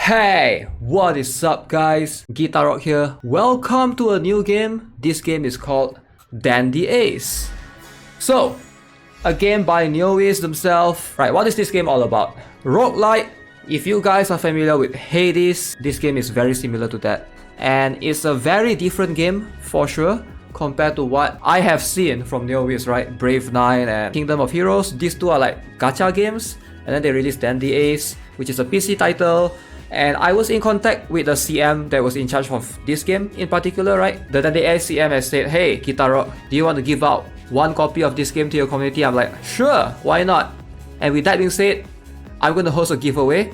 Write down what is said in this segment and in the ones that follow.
Hey, what is up guys? GuitarRock here. Welcome to a new game. This game is called Dandy Ace. So, a game by Neowiz themselves. Right, what is this game all about? Roguelite. If you guys are familiar with Hades, this game is very similar to that. And it's a very different game for sure compared to what I have seen from Neowiz, right? Brave Knight and Kingdom of Heroes. These two are like gacha games. And then they released Dandy Ace, which is a PC title. And I was in contact with the CM that was in charge of this game in particular, right? The Dandy Ace CM has said, hey, GuitarRock, do you want to give out one copy of this game to your community? I'm like, sure, why not? And with that being said, I'm going to host a giveaway.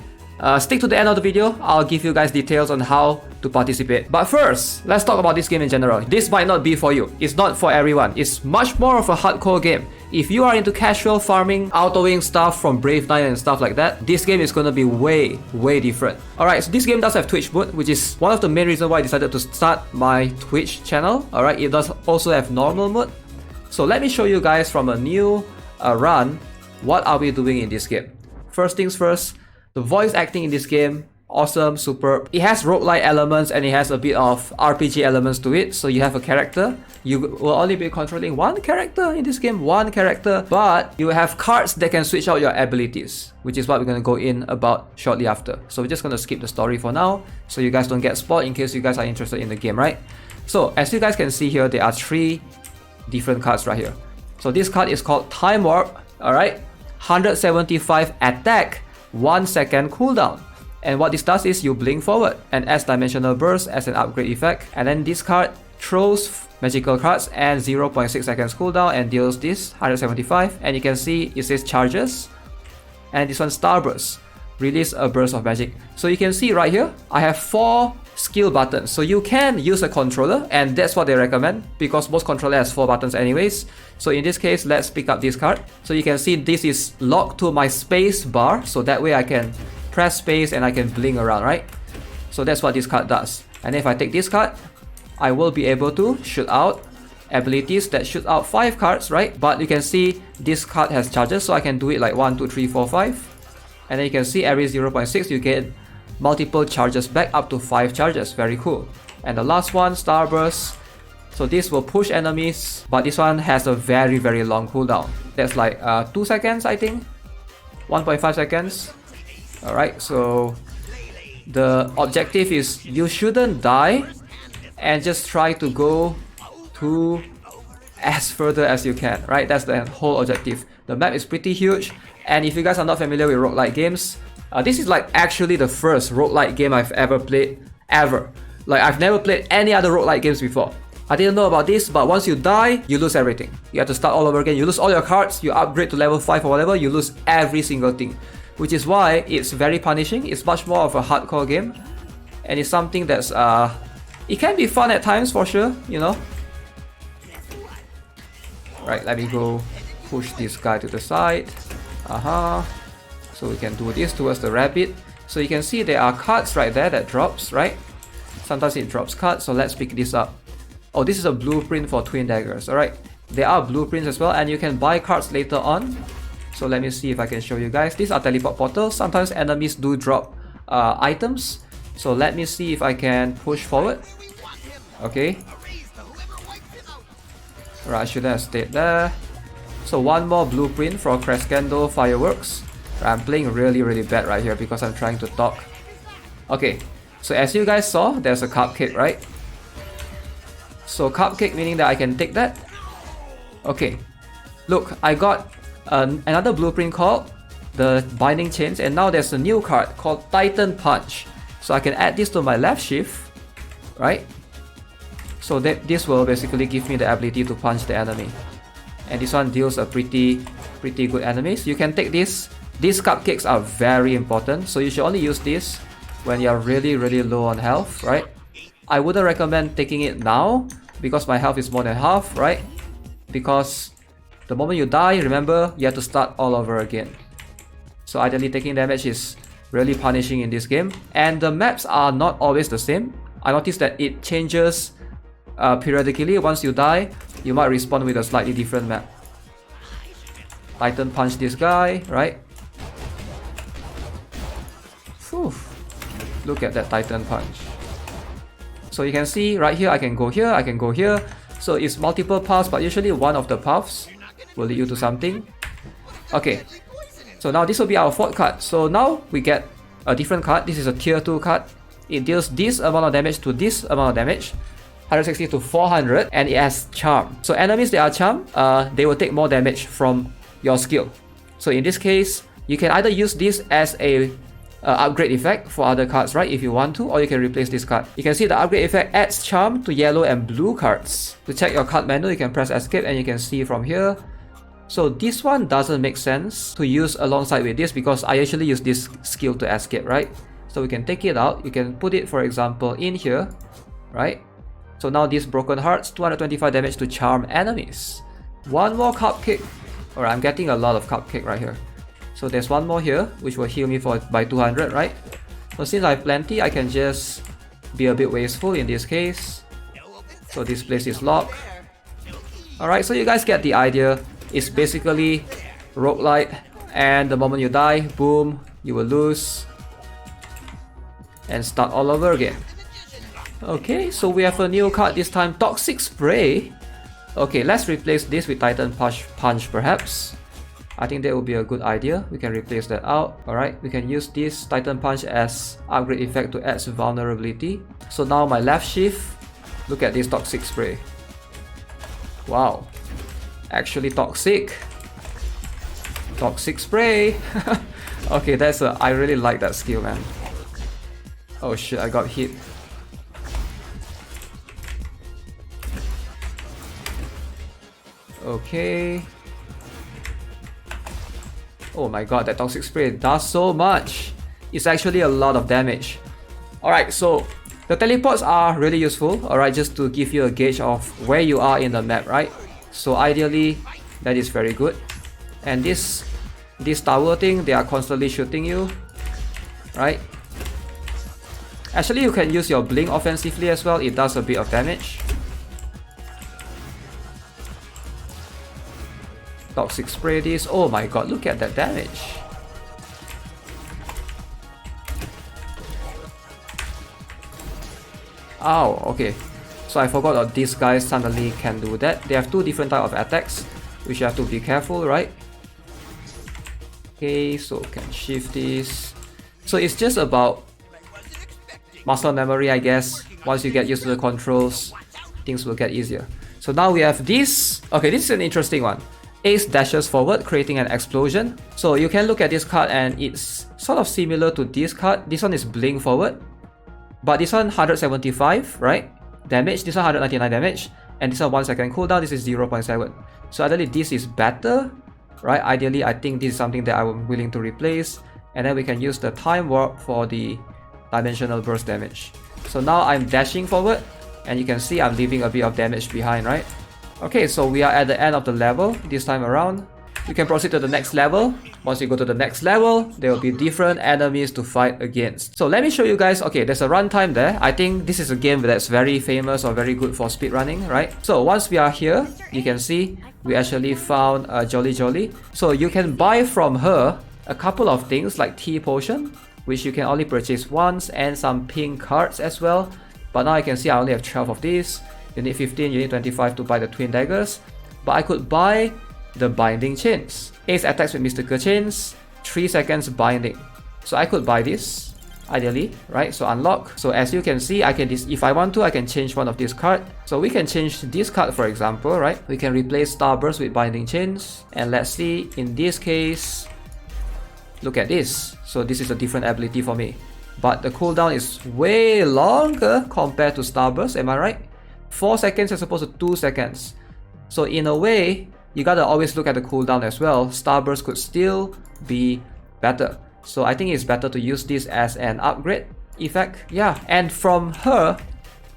Stick to the end of the video, I'll give you guys details on how to participate. But first, let's talk about this game in general. This might not be for you. It's not for everyone. It's much more of a hardcore game. If you are into casual farming, autoing stuff from Brave Knight and stuff like that, this game is going to be way different. Alright, so this game does have Twitch mode, which is one of the main reasons why I decided to start my Twitch channel. Alright, it does also have normal mode. So let me show you guys from a new run, what are we doing in this game. First things first, the voice acting in this game, awesome, superb. It has roguelike elements and it has a bit of RPG elements to it. So you have a character. You will only be controlling one character in this game, one character. But you have cards that can switch out your abilities, which is what we're going to go in about shortly after. So we're just going to skip the story for now, so you guys don't get spoiled in case you guys are interested in the game, right? So as you guys can see here, there are 3 different cards right here. So this card is called Time Warp, alright? 175 attack, 1 second cooldown. And what this does is you blink forward and adds dimensional burst as an upgrade effect. And then this card throws magical cards and 0.6 seconds cooldown and deals this 175. And you can see it says charges. And this one Starburst, release a burst of magic. So you can see right here, I have 4 skill buttons. So you can use a controller, and that's what they recommend because most controller has 4 buttons anyways. So in this case, let's pick up this card. So you can see this is locked to my space bar, so that way I can press space and I can blink around, right? So that's what this card does. And if I take this card, I will be able to shoot out abilities that shoot out 5 cards, right? But you can see this card has charges, so I can do it like 1, 2, 3, 4, 5. And then you can see every 0.6 you get multiple charges back, up to 5 charges. Very cool. And the last one, Starburst. So this will push enemies, but this one has a very long cooldown. That's like 2 seconds, I think. 1.5 seconds. Alright, so the objective is you shouldn't die and just try to go to as further as you can, right? That's the whole objective. The map is pretty huge, and if you guys are not familiar with roguelike games, this is like actually the first roguelike game I've ever played, ever. Like I've never played any other roguelike games before. I didn't know about this, but once you die, you lose everything. You have to start all over again. You lose all your cards, you upgrade to level 5 or whatever, you lose every single thing. Which is why it's very punishing. It's much more of a hardcore game. And it's something that's, it can be fun at times for sure, you know. Right, let me go push this guy to the side. So we can do this towards the rabbit. So you can see there are cards right there that drops, right? Sometimes it drops cards, so let's pick this up. Oh, this is a blueprint for Twin Daggers, alright. There are blueprints as well, and you can buy cards later on. So let me see if I can show you guys. These are teleport portals. Sometimes enemies do drop items. So let me see if I can push forward. Okay. Alright, I shouldn't have stayed there. So one more blueprint for Crescendo Fireworks. I'm playing really bad right here because I'm trying to talk. Okay, so as you guys saw, there's a cupcake, right? So cupcake meaning that I can take that. Okay, look, I got another blueprint called the Binding Chains, and now there's a new card called Titan Punch. So I can add this to my left shift, right? So that this will basically give me the ability to punch the enemy. And this one deals a pretty good enemies. You can take this. These cupcakes are very important, so you should only use this when you're really low on health, right? I wouldn't recommend taking it now because my health is more than half, right? Because the moment you die, remember, you have to start all over again. So ideally taking damage is really punishing in this game. And the maps are not always the same. I noticed that it changes periodically. Once you die, you might respawn with a slightly different map. Titan punch this guy, right? Whew. Look at that Titan Punch. So you can see right here, I can go here, I can go here. So it's multiple paths, but usually one of the paths will lead you to something. Okay, so now this will be our 4th card. So now we get a different card. This is a tier 2 card. It deals this amount of damage to this amount of damage, 160 to 400, and it has charm. So enemies that are charmed, they will take more damage from your skill. So in this case, you can either use this as a upgrade effect for other cards, right, if you want to, or you can replace this card. You can see the upgrade effect adds charm to yellow and blue cards. To check your card menu, you can press escape and you can see from here. So this one doesn't make sense to use alongside with this because I usually use this skill to escape, right? So we can take it out. You can put it, for example, in here, right? So now these broken hearts, 225 damage to charm enemies. One more cupcake. Alright, I'm getting a lot of cupcake right here. So there's one more here, which will heal me by 200, right? So since I have plenty, I can just be a bit wasteful in this case. So this place is locked. Alright, so you guys get the idea. It's basically roguelite, and the moment you die, boom, you will lose and start all over again. Okay, so we have a new card this time, Toxic Spray. Okay, let's replace this with Titan Punch perhaps. I think that would be a good idea. We can replace that out. Alright, we can use this Titan Punch as upgrade effect to add vulnerability. So now my left shift, look at this Toxic Spray. Wow, actually toxic. Toxic Spray. Okay, I really like that skill, man. Oh shit, I got hit. Okay. Oh my god, that Toxic Spray does so much. It's actually a lot of damage. Alright, so the teleports are really useful, alright, just to give you a gauge of where you are in the map, right? So ideally, that is very good. And this tower thing, they are constantly shooting you, right? Actually, you can use your blink offensively as well. It does a bit of damage. Toxic Spray this. Oh my god, look at that damage. Ow, okay. So I forgot that these guys suddenly can do that. They have two different types of attacks, which you have to be careful, right? Okay, so can shift this. So it's just about muscle memory, I guess. Once you get used to the controls, things will get easier. So now we have this. Okay, this is an interesting one. Ace dashes forward, creating an explosion. So you can look at this card and it's sort of similar to this card. This one is blink forward, but this one 175, right? Damage, this one 199 damage, and this one 1 second cooldown, this is 0.7. So ideally this is better, right? Ideally I think this is something that I'm willing to replace, and then we can use the time warp for the dimensional burst damage. So now I'm dashing forward, and you can see I'm leaving a bit of damage behind, right? Okay, so we are at the end of the level this time around. You can proceed to the next level. Once you go to the next level, there will be different enemies to fight against. So let me show you guys. Okay, there's a runtime there. I think this is a game that's very famous or very good for speedrunning, right? So once we are here, you can see we actually found a Jolly Jolly. So you can buy from her a couple of things like Tea Potion, which you can only purchase once, and some pink cards as well. But now I can see I only have 12 of these. You need 15, you need 25 to buy the Twin Daggers. But I could buy the Binding Chains. Ace attacks with Mystical Chains, 3 seconds binding. So I could buy this, ideally, right? So unlock. So as you can see, I can if I want to, I can change one of these cards. So we can change this card, for example, right? We can replace Starburst with Binding Chains. And let's see, in this case, look at this. So this is a different ability for me. But the cooldown is way longer compared to Starburst, am I right? 4 seconds as opposed to 2 seconds. So in a way, you gotta always look at the cooldown as well. Starburst could still be better. So I think it's better to use this as an upgrade effect. Yeah, and from her,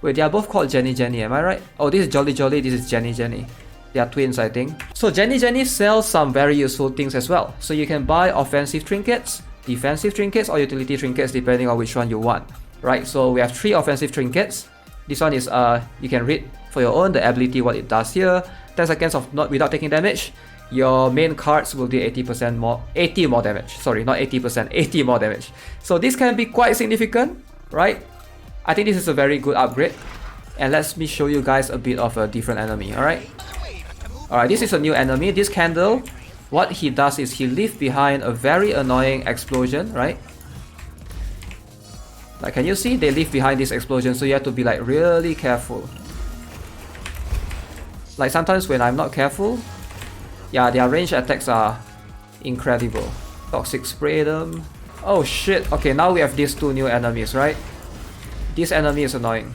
wait, they are both called Jenny Jenny, am I right? Oh, this is Jolly Jolly, this is Jenny Jenny. They are twins, I think. So Jenny Jenny sells some very useful things as well. So you can buy offensive trinkets, defensive trinkets, or utility trinkets depending on which one you want. Right, so we have 3 offensive trinkets. This one is, you can read for your own the ability what it does here. 10 seconds of not without taking damage, your main cards will do 80% more, 80 more damage. Sorry, not 80%, 80 more damage. So this can be quite significant. right? I think this is a very good upgrade. And let me show you guys a bit of a different enemy, alright? Alright, this is a new enemy. This candle, what he does is he leaves behind a very annoying explosion, right? Like, can you see? They leave behind this explosion, so you have to be like really careful. Like sometimes when I'm not careful, yeah, their range attacks are incredible. Toxic spray them. Oh shit, okay, now we have these two new enemies, right? This enemy is annoying.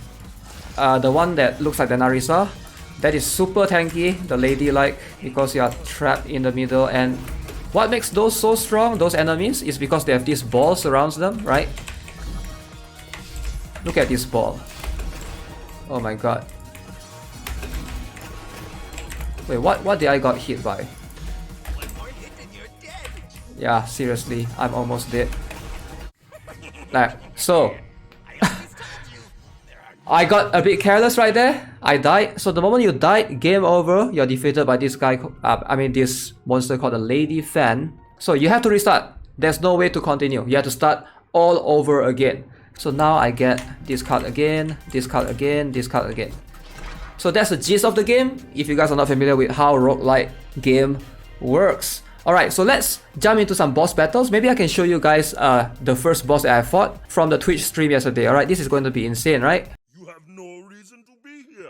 The one that looks like the Narisa, that is super tanky, the ladylike, because you are trapped in the middle. And what makes those so strong, those enemies, is because they have this ball surrounds them, right? Look at this ball. Oh my god. Wait, what did I got hit by? Yeah, seriously, I'm almost dead. Like, so I got a bit careless right there. I died. So the moment you died, game over. You're defeated by this guy. This monster called the Lady Fan. So you have to restart. There's no way to continue. You have to start all over again. So now I get this card again, this card again, this card again. So that's the gist of the game, if you guys are not familiar with how roguelike game works. Alright, so let's jump into some boss battles. Maybe I can show you guys the first boss that I fought from the Twitch stream yesterday. Alright, this is going to be insane, right? You have no reason to be here.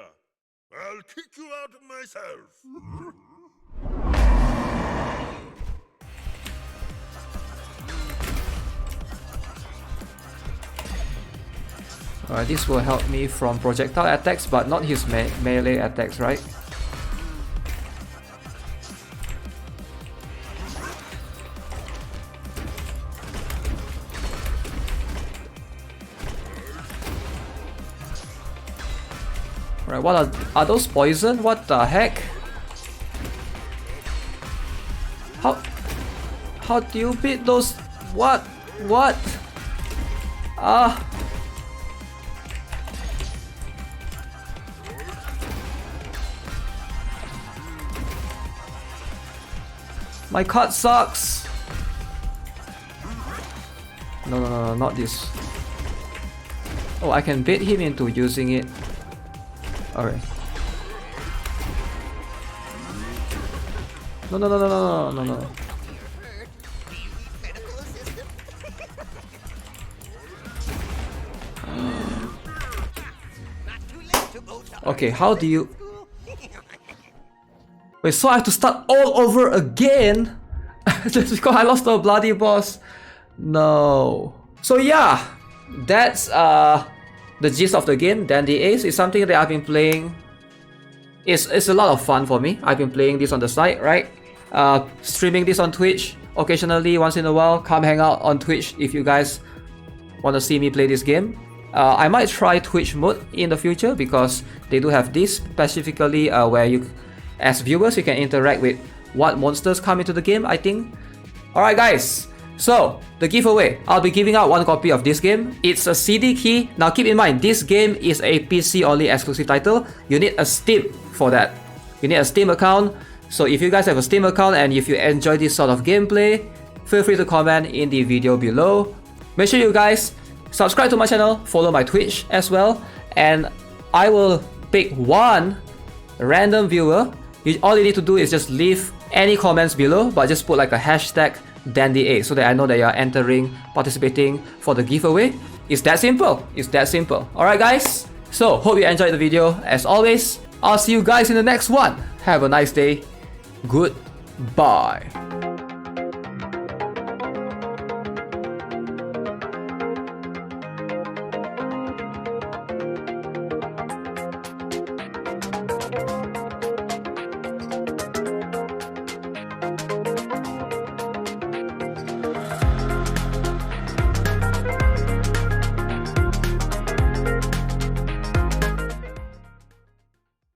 I'll kick you out myself. Alright, this will help me from projectile attacks, but not his melee attacks, right? Alright, what are those poison? What the heck? How do you beat those? What? My card sucks. No, not this. Oh, I can bait him into using it. Alright. No. Okay, how do you... Wait, so I have to start all over again? Just because I lost to a bloody boss? No. So yeah, that's the gist of the game. Dandy Ace is something that I've been playing. It's a lot of fun for me. I've been playing this on the side, right? Streaming this on Twitch occasionally, once in a while. Come hang out on Twitch if you guys want to see me play this game. I might try Twitch mode in the future because they do have this specifically where you, as viewers, you can interact with what monsters come into the game, I think. Alright guys, so the giveaway, I'll be giving out one copy of this game. It's a CD key. Now keep in mind, this game is a PC only exclusive title. You need a Steam for that. You need a Steam account. So if you guys have a Steam account and if you enjoy this sort of gameplay, feel free to comment in the video below. Make sure you guys subscribe to my channel, follow my Twitch as well, and I will pick one random viewer. All you need to do is just leave any comments below, but just put like a hashtag DandyA so that I know that you are entering, participating for the giveaway. It's that simple. It's that simple. Alright guys, so hope you enjoyed the video. As always, I'll see you guys in the next one. Have a nice day. Goodbye.